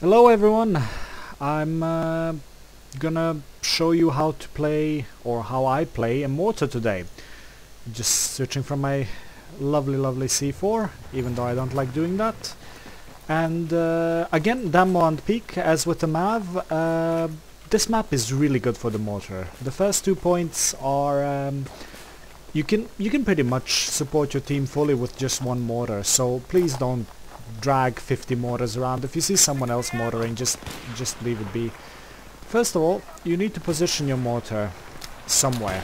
Hello everyone, I'm gonna show you how to play, or how I play a mortar today. Just switching from my lovely C4, even though I don't like doing that. And again, Damavand peak, as with the Mav. This map is really good for the mortar. The first 2 points are you can pretty much support your team fully with just one mortar, so please don't drag 50 mortars around. If you see someone else mortaring, just leave it be. First of all, you need to position your mortar somewhere.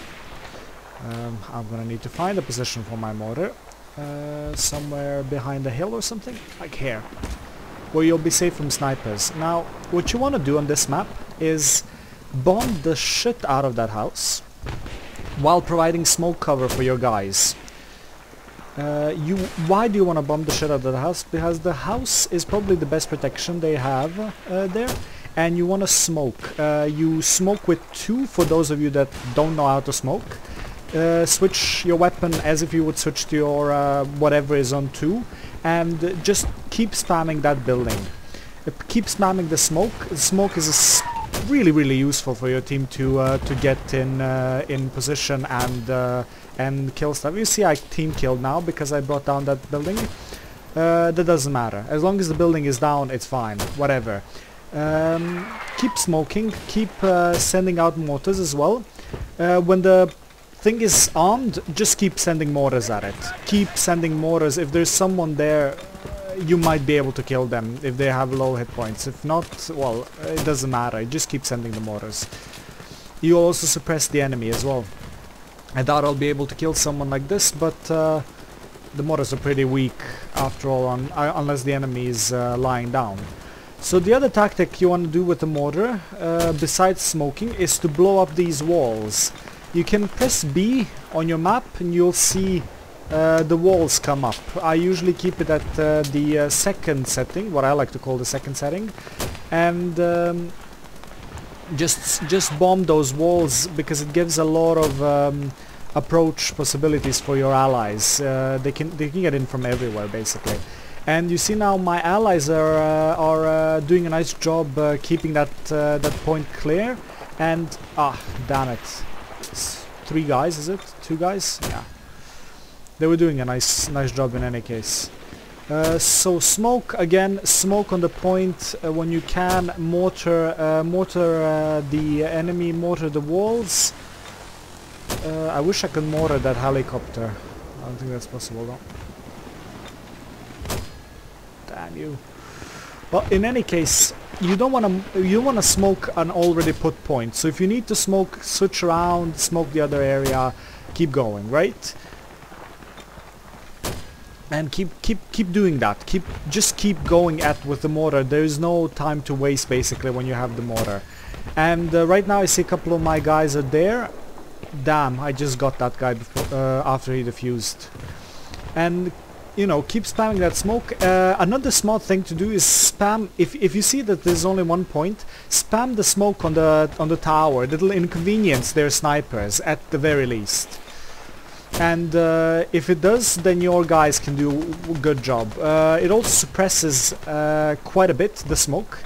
I'm gonna need to find a position for my mortar. Somewhere behind a hill or something, like here, where you'll be safe from snipers. Now, what you want to do on this map is bomb the shit out of that house while providing smoke cover for your guys. Why do you want to bomb the shit out of the house? Because the house is probably the best protection they have there, and you want to smoke. You smoke with 2 for those of you that don't know how to smoke. Switch your weapon as if you would switch to your whatever is on 2, and just keep spamming that building. Keep spamming the smoke. The smoke is really useful for your team to get in position and kill stuff. You see, I team killed now because I brought down that building. That doesn't matter. As long as the building is down, it's fine. Whatever. Keep smoking. Keep sending out mortars as well. When the thing is armed, just keep sending mortars at it. Keep sending mortars. If there's someone there, you might be able to kill them if they have low hit points. If not, well, it doesn't matter. Just keep sending the mortars. You also suppress the enemy as well. I doubt I'll be able to kill someone like this, but the mortars are pretty weak after all, unless the enemy is lying down. So the other tactic you want to do with the mortar, besides smoking, is to blow up these walls. You can press B on your map and you'll see the walls come up. I usually keep it at the second setting, what I like to call the second setting, and just bomb those walls, because it gives a lot of approach possibilities for your allies. They can get in from everywhere basically. And you see now my allies are doing a nice job keeping that point clear. And damn it, it's 3 guys, is it? 2 guys? Yeah. They were doing a nice job in any case. So smoke again, smoke on the point when you can. Mortar the enemy, mortar the walls. I wish I could mortar that helicopter. I don't think that's possible though. Damn you. Well, in any case, you don't want to smoke an already put point. So if you need to smoke, switch around, smoke the other area, keep going, right? And keep doing that. Just keep going with the mortar. There is no time to waste basically when you have the mortar. And right now I see a couple of my guys are there. Damn, I just got that guy before, after he defused. And you know, keep spamming that smoke. Another smart thing to do is spam. If you see that there's only 1 point, spam the smoke on the tower. That'll inconvenience their snipers at the very least. And if it does, then your guys can do a good job. It also suppresses quite a bit the smoke,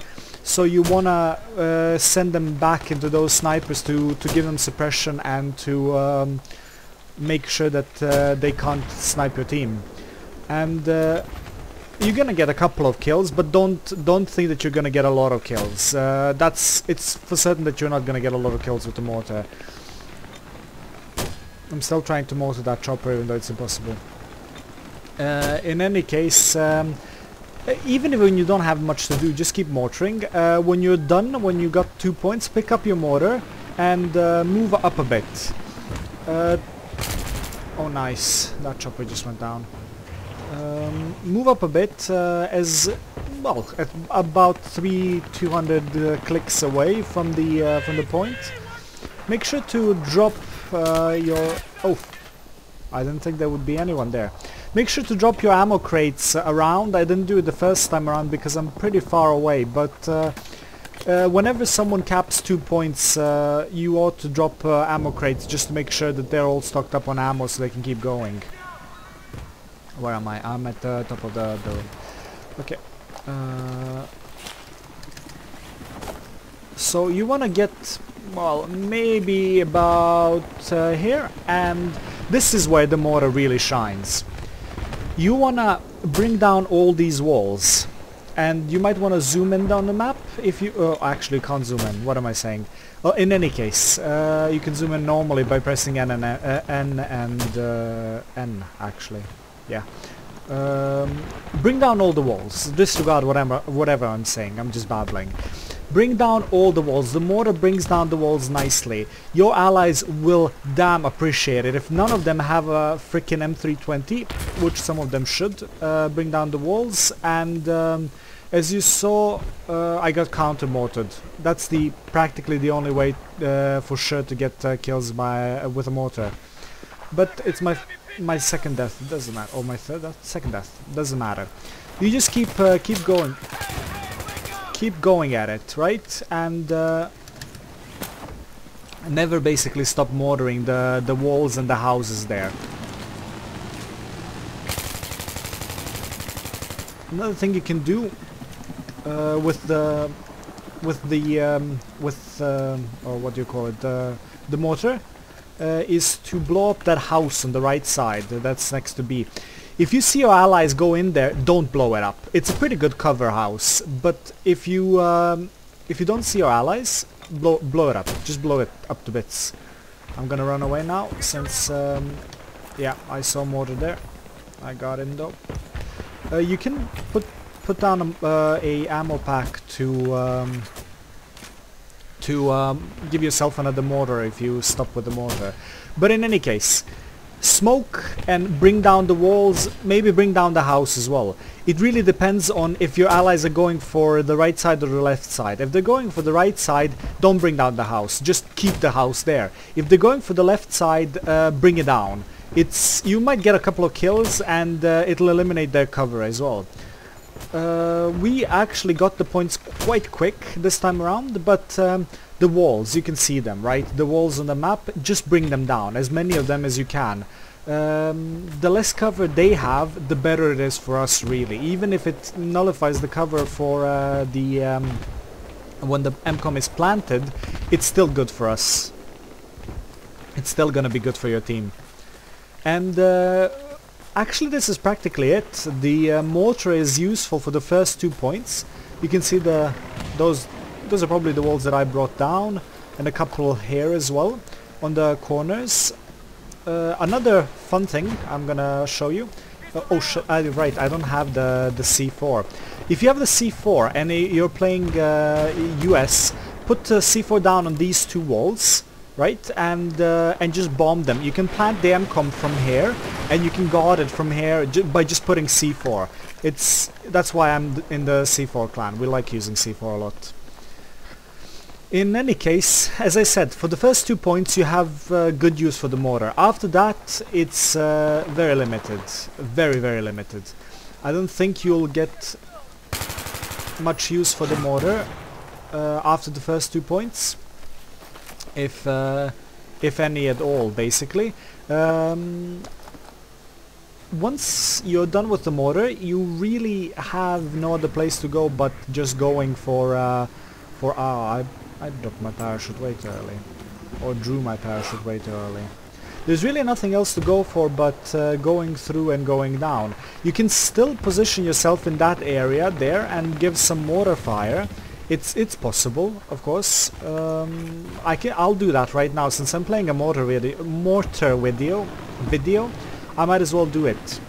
so you wanna send them back into those snipers to give them suppression and to make sure that they can't snipe your team. And you're gonna get a couple of kills, but don't think that you're gonna get a lot of kills. It's for certain that you're not gonna get a lot of kills with the mortar. I'm still trying to mortar that chopper, even though it's impossible. In any case, even when you don't have much to do, just keep mortaring. When you're done, when you got 2 points, pick up your mortar and move up a bit. Oh nice, that chopper just went down. Move up a bit, as well, at about 200 clicks away from the point. Make sure to drop your... Oh, I didn't think there would be anyone there. Make sure to drop your ammo crates around. I didn't do it the first time around because I'm pretty far away, but whenever someone caps 2 points, you ought to drop ammo crates just to make sure that they're all stocked up on ammo so they can keep going. Where am I? I'm at the top of the building. Okay. So you want to get, well, maybe about here, and this is where the mortar really shines. You want to bring down all these walls, and you might want to zoom in on the map if you... Oh, actually you can't zoom in, what am I saying? Well, in any case, you can zoom in normally by pressing N and N actually, yeah. Bring down all the walls, disregard whatever I'm saying, I'm just babbling. Bring down all the walls, the mortar brings down the walls nicely. Your allies will damn appreciate it. If none of them have a freaking M320, which some of them should, bring down the walls, and as you saw, I got counter-mortared. That's practically the only way for sure to get kills with a mortar. But it's my second death, it doesn't matter, or my second death, doesn't matter. You just keep going. Keep going at it, right? And never basically stop mortaring the walls and the houses there. Another thing you can do or what do you call it, the mortar, is to blow up that house on the right side that's next to B. If you see your allies go in there, don't blow it up. It's a pretty good cover house, but if you don't see your allies, blow it up. Just blow it up to bits. I'm gonna run away now since yeah, I saw mortar there. I got in though. You can put down a ammo pack to give yourself another mortar if you stop with the mortar. But in any case, smoke and bring down the walls, maybe bring down the house as well. It really depends on if your allies are going for the right side or the left side. If they're going for the right side, don't bring down the house, just keep the house there. If they're going for the left side, bring it down. You might get a couple of kills, and it'll eliminate their cover as well. We actually got the points quite quick this time around, but the walls, you can see them, right? The walls on the map, just bring them down, as many of them as you can. The less cover they have, the better it is for us, really. Even if it nullifies the cover for when the MCOM is planted, it's still good for us. It's still gonna be good for your team. And actually this is practically it. The mortar is useful for the first 2 points. You can see those are probably the walls that I brought down, and a couple here as well on the corners. Another fun thing I'm gonna show you. Oh shit, right, I don't have the C4. If you have the C4 and you're playing US, put C4 down on these 2 walls, right, and just bomb them. You can plant the MCOM from here, and you can guard it from here by just putting C4. That's why I'm in the C4 clan. We like using C4 a lot. In any case, as I said, for the first 2 points you have good use for the mortar. After that, it's very limited. Very, very limited. I don't think you'll get much use for the mortar after the first 2 points. If any at all, basically. Once you're done with the mortar, you really have no other place to go but just going for I dropped my parachute way too early, or drew my parachute way too early. There's really nothing else to go for but going through and going down. You can still position yourself in that area there and give some mortar fire. It's possible, of course. I'll do that right now since I'm playing a mortar video. I might as well do it.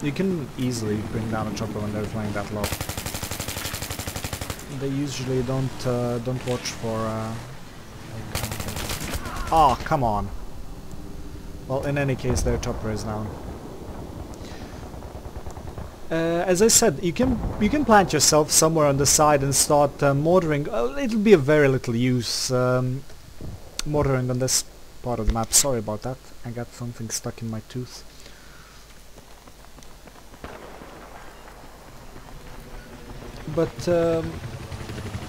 You can easily bring down a chopper when they're flying that low. They usually don't watch for. Oh, come on. Well, in any case, their chopper is down. As I said, you can plant yourself somewhere on the side and start mortaring. It'll be of very little use mortaring on this part of the map. Sorry about that. I got something stuck in my tooth. But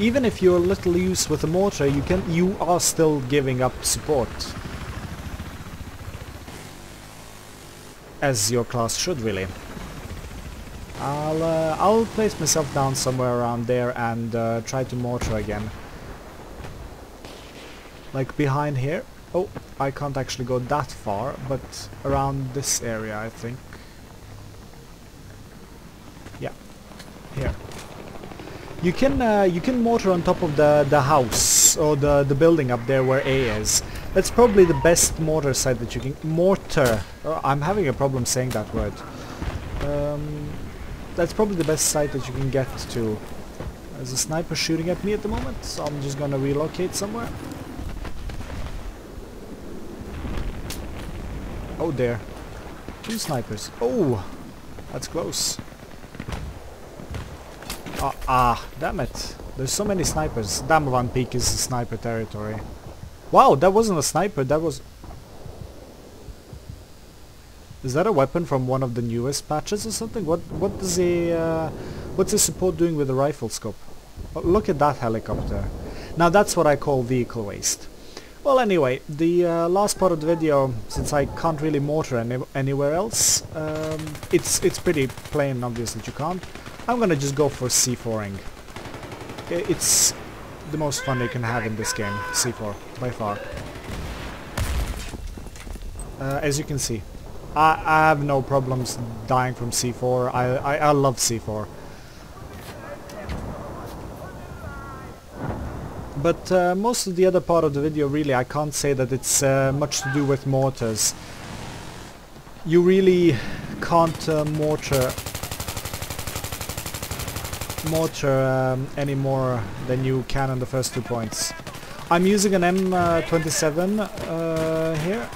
even if you're little use with a mortar, you are still giving up support, as your class should really. I'll place myself down somewhere around there and try to mortar again. Like behind here. Oh, I can't actually go that far, but around this area, I think. Yeah, here. You can mortar on top of the house or the building up there where A is. That's probably the best mortar site that you can mortar. Oh, I'm having a problem saying that word. That's probably the best site that you can get to. There's a sniper shooting at me at the moment, so I'm just gonna relocate somewhere. Oh there. 2 snipers. Oh! That's close. Damn it. There's so many snipers. Damavand Peak is sniper territory. Wow, that wasn't a sniper, that was... Is that a weapon from one of the newest patches or something? What does what's the support doing with the rifle scope? Oh, look at that helicopter. Now that's what I call vehicle waste. Well, anyway, the last part of the video, since I can't really mortar anywhere else, it's pretty plain obvious that you can't. I'm gonna just go for C4ing. It's the most fun you can have in this game, C4, by far. As you can see, I have no problems dying from C4. I love C4. But most of the other part of the video, really, I can't say that it's much to do with mortars. You really can't mortar any more than you can on the first 2 points. I'm using an M27 here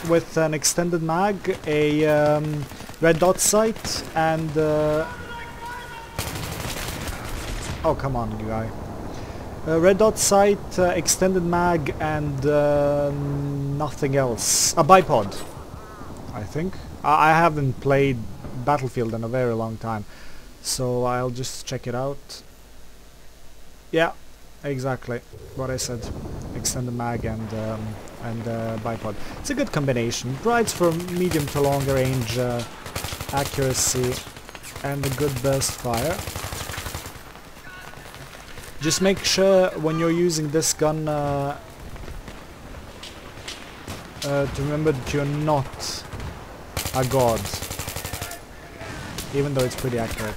with an extended mag, a red dot sight, and oh come on, you guy. Red dot sight, extended mag, and nothing else. A bipod, I think. I haven't played Battlefield in a very long time, so I'll just check it out. Yeah, exactly what I said. Extended mag and bipod. It's a good combination. Provides for medium to longer range accuracy and a good burst fire. Just make sure when you're using this gun to remember that you're not a god, even though it's pretty accurate.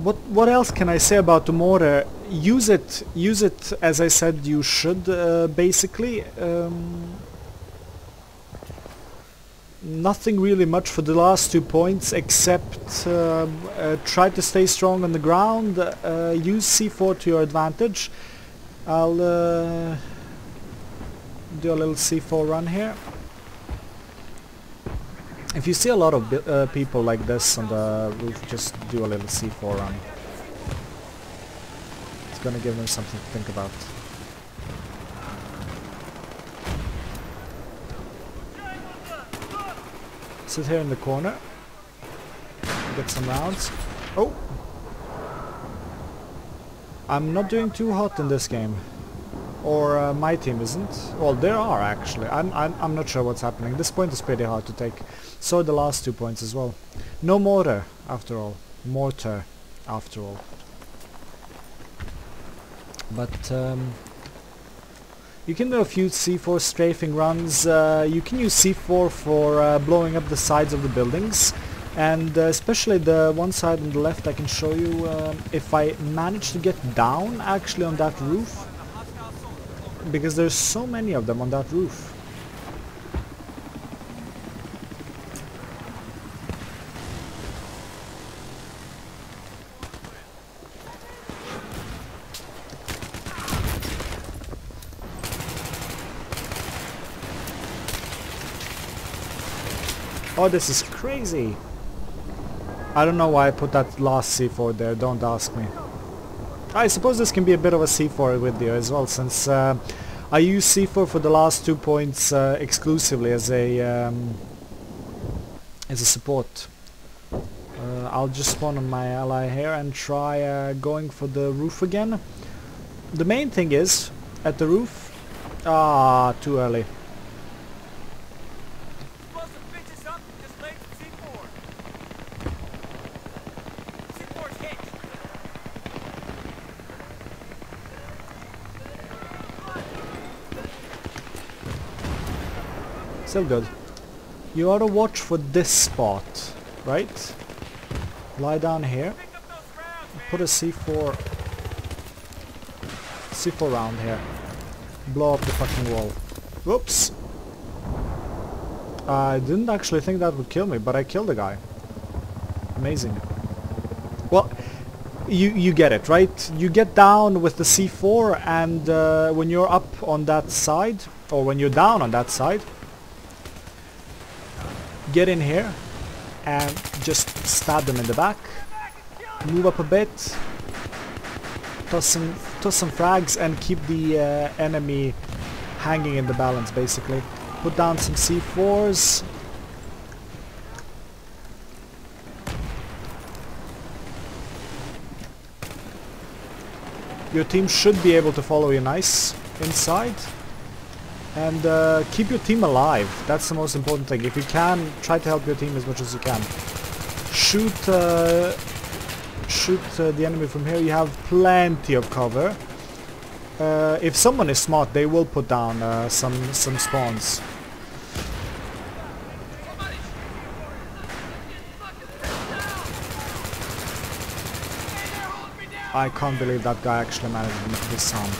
What else can I say about the mortar? Use it as I said you should, basically. Nothing really much for the last 2 points, except try to stay strong on the ground, use C4 to your advantage. I'll do a little C4 run here. If you see a lot of people like this on the roof, just do a little C4 run. It's gonna give them something to think about. Sit here in the corner, get some rounds. Oh! I'm not doing too hot in this game. Or my team isn't. Well, there are actually. I'm not sure what's happening. This point is pretty hard to take. So the last 2 points as well. No mortar, after all. Mortar, after all. But you can do a few C4 strafing runs. You can use C4 for blowing up the sides of the buildings, and especially the one side on the left. I can show you if I manage to get down actually on that roof, because there's so many of them on that roof. Oh, this is crazy. I don't know why I put that last C4 there, don't ask me. I suppose this can be a bit of a C4 video as well, since I use C4 for the last 2 points exclusively as a support. I'll just spawn on my ally here and try going for the roof again. The main thing is, at the roof... Ah, too early. Still good. You ought to watch for this spot, right? Lie down here. Put a C4 round here. Blow up the fucking wall. Whoops. I didn't actually think that would kill me, but I killed the guy. Amazing. Well, you get it, right? You get down with the C4 and when you're up on that side, or when you're down on that side, get in here and just stab them in the back. Move up a bit. Toss some frags and keep the enemy hanging in the balance, basically. Put down some C4s. Your team should be able to follow you nice inside. And keep your team alive. That's the most important thing. If you can, try to help your team as much as you can. Shoot the enemy from here. You have plenty of cover. If someone is smart, they will put down some spawns. I can't believe that guy actually managed to make this sound.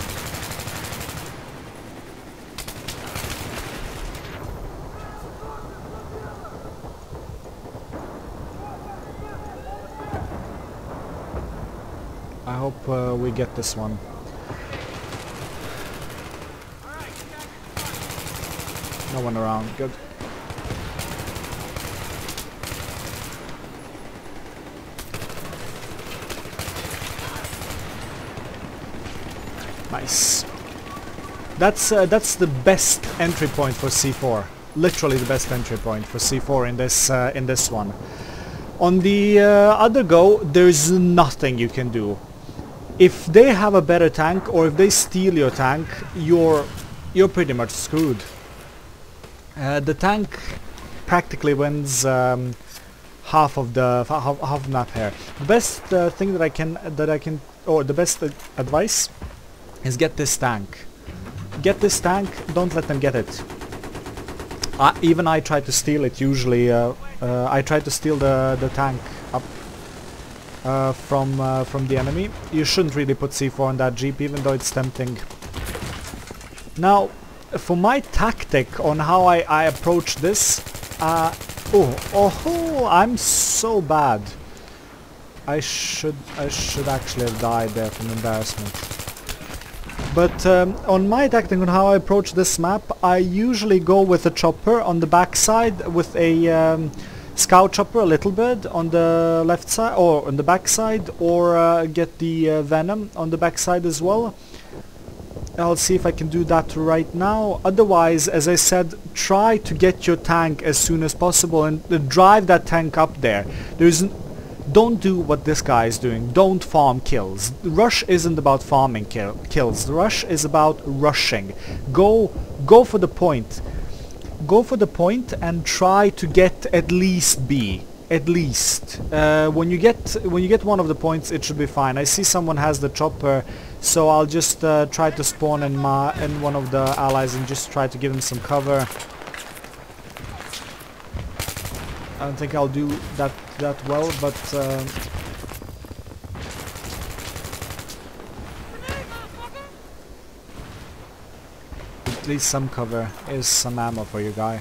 I hope we get this one. No one around. Good. Nice. That's the best entry point for C4. Literally the best entry point for C4 in this one. On the other go, there's nothing you can do. If they have a better tank, or if they steal your tank, you're pretty much screwed. The tank practically wins half of the map here. The best thing that I can, or the best advice is get this tank. Get this tank. Don't let them get it. Even I try to steal it. Usually, I try to steal the tank up from the enemy. You shouldn't really put C4 on that Jeep, even though it's tempting. Now, for my tactic on how I approach this, oh, I'm so bad. I should actually have died there from embarrassment. But on my tactic on how I approach this map, I usually go with a chopper on the backside, with a scout chopper, a little bit on the left side or on the backside, or get the venom on the backside as well. I'll see if I can do that right now. Otherwise, as I said, try to get your tank as soon as possible and drive that tank up there. Don't do what this guy is doing. Don't farm kills. Rush isn't about farming kills. Rush is about rushing. Go for the point. Go for the point and try to get at least B. At least. When you get one of the points, it should be fine. I see someone has the chopper, so I'll just try to spawn in one of the allies and just try to give him some cover. I don't think I'll do that well, but at least some cover is some ammo for you, guy.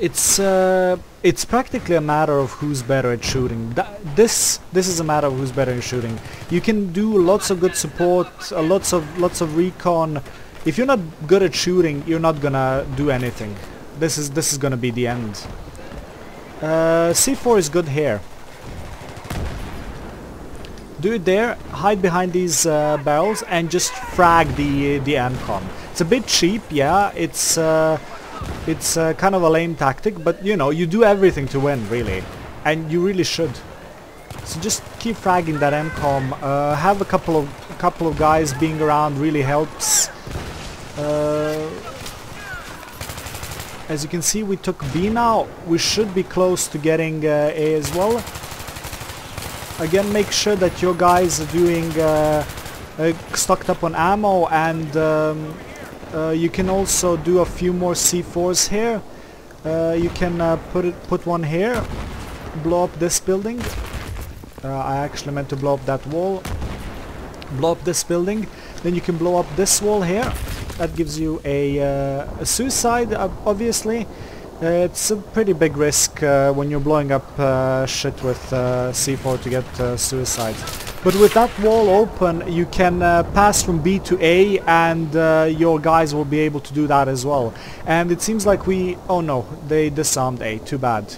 It's practically a matter of who's better at shooting. This is a matter of who's better at shooting. You can do lots of good support, lots of recon. If you're not good at shooting, you're not gonna do anything. This is gonna be the end. C4 is good here. Do it there, hide behind these barrels, and just frag the AMCOM. It's a bit cheap, yeah. It's kind of a lame tactic, but you know, you do everything to win, really, and you really should. So just keep fragging that AMCOM. Have a couple of guys being around really helps. As you can see, we took B now. We should be close to getting A as well. Again, make sure that your guys are doing stocked up on ammo and You can also do a few more C4s here. You can put one here, blow up this building. I actually meant to blow up that wall. Blow up this building. Then you can blow up this wall here. That gives you a suicide, obviously. It's a pretty big risk when you're blowing up shit with C4 to get suicide. But with that wall open, you can pass from B to A, and your guys will be able to do that as well. And it seems like oh no, they disarmed A, too bad.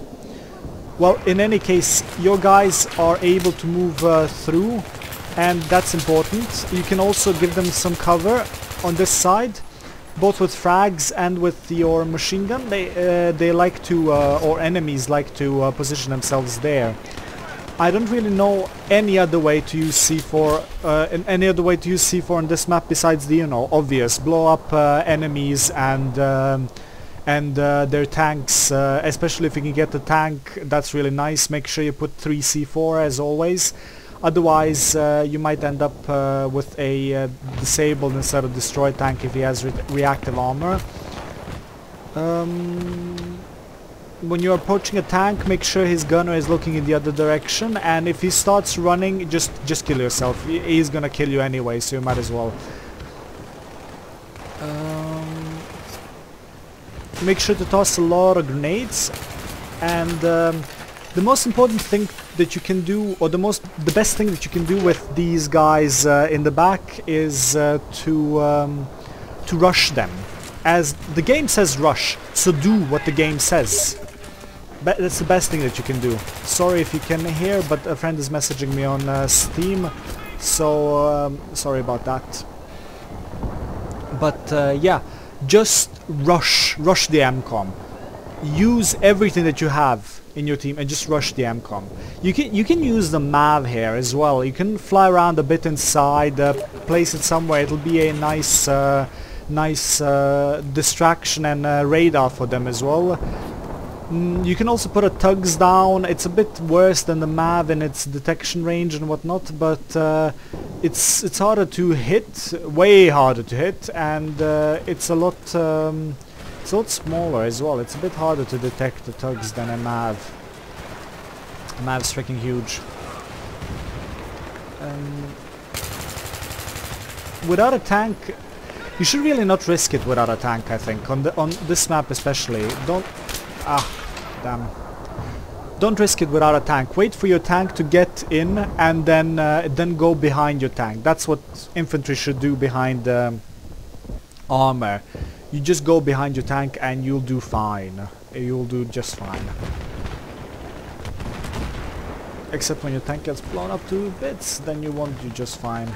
Well, in any case, your guys are able to move through, and that's important. You can also give them some cover on this side, both with frags and with your machine gun. They like to, or enemies like to position themselves there. I don't really know any other way to use C4, any other way to use C4 on this map besides the, obvious blow up enemies and their tanks. Especially if you can get the tank, that's really nice. Make sure you put 3 C4 as always. Otherwise, you might end up with a disabled instead of destroyed tank if he has reactive armor. When you're approaching a tank, make sure his gunner is looking in the other direction, and if he starts running, just kill yourself. He's gonna kill you anyway, so you might as well. Make sure to toss a lot of grenades, and the most important thing that you can do, or the best thing that you can do with these guys in the back is to rush them. As the game says rush, so do what the game says. That's the best thing that you can do. Sorry if you can hear, but a friend is messaging me on Steam, so sorry about that. But yeah, just rush the MCOM. Use everything that you have in your team and just rush the MCOM. You can use the MAV here as well. You can fly around a bit inside, place it somewhere. It'll be a nice distraction and radar for them as well. You can also put a tugs down. It's a bit worse than the MAV in its detection range and whatnot, but it's harder to hit, way harder to hit, and it's a lot smaller as well. It's a bit harder to detect the tugs than a MAV. A MAV's freaking huge. Without a tank, you should really not risk it without a tank, I think. On this map especially. Don't risk it without a tank. Wait for your tank to get in, and then go behind your tank. That's what infantry should do behind armor. You just go behind your tank and you'll do fine. You'll do just fine. Except when your tank gets blown up to bits, then you won't do just fine.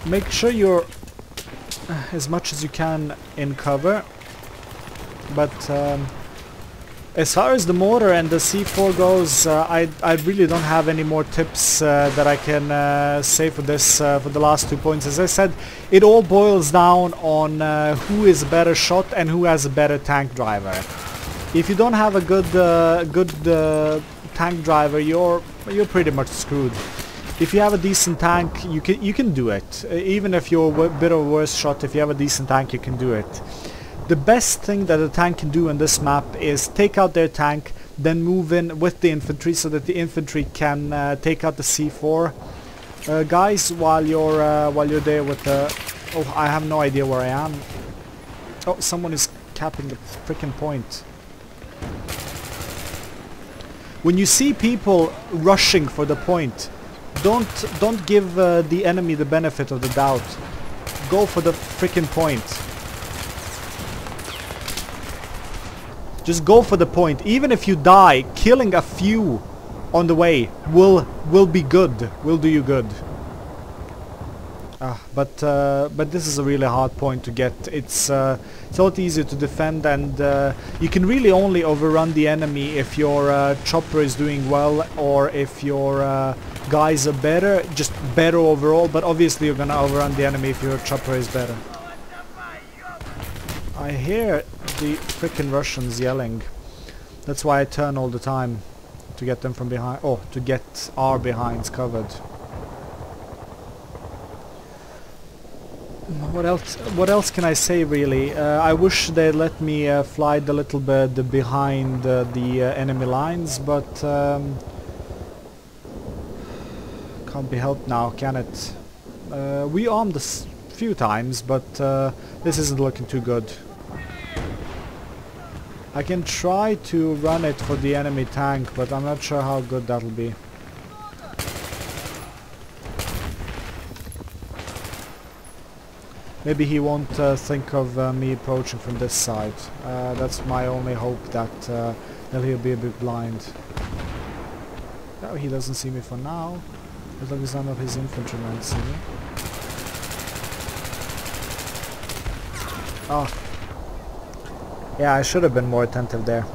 Make sure you're as much as you can in cover, but as far as the mortar and the C4 goes, I really don't have any more tips that I can say for this for the last 2 points. As I said, it all boils down on who is a better shot and who has a better tank driver. If you don't have a good tank driver, you're pretty much screwed. If you have a decent tank, you can do it. Even if you're a bit of a worse shot, if you have a decent tank, you can do it. The best thing that a tank can do on this map is take out their tank, then move in with the infantry so that the infantry can take out the C4 guys while you're there with the... Oh, I have no idea where I am. Oh, someone is capping the freaking point. When you see people rushing for the point, don't give the enemy the benefit of the doubt. Go for the freaking point. Just go for the point. Even if you die, killing a few on the way will be good. Will do you good. But this is a really hard point to get. It's a lot easier to defend, and you can really only overrun the enemy if your chopper is doing well, or if your guys are better, just better overall. But obviously you're gonna overrun the enemy if your chopper is better. I hear the frickin' Russians yelling. That's why I turn all the time, to get them from behind. Oh, to get our behinds covered. What else can I say, really? I wish they'd let me fly a little bit behind the enemy lines, but can't be helped now, can it? We armed a few times, but this isn't looking too good. I can try to run it for the enemy tank, but I'm not sure how good that'll be. Maybe he won't think of me approaching from this side. That's my only hope, that he'll be a bit blind. No, he doesn't see me for now. As long as none of his infantrymen see me. Oh. Yeah, I should have been more attentive there.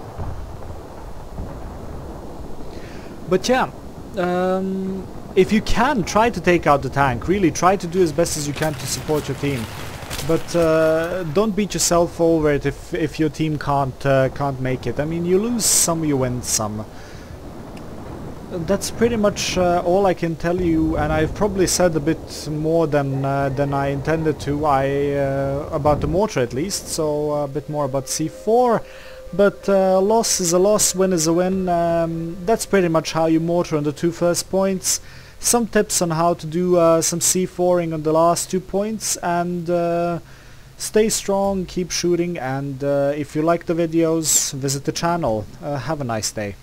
But yeah, if you can, try to take out the tank. Really, try to do as best as you can to support your team. But don't beat yourself over it if your team can't make it. I mean, you lose some, you win some. That's pretty much all I can tell you, and I've probably said a bit more than I intended to. About the mortar at least, so a bit more about C4. But loss is a loss, win is a win. That's pretty much how you mortar on the two first points. Some tips on how to do some C4ing on the last 2 points, and stay strong, keep shooting, and if you like the videos, visit the channel. Have a nice day.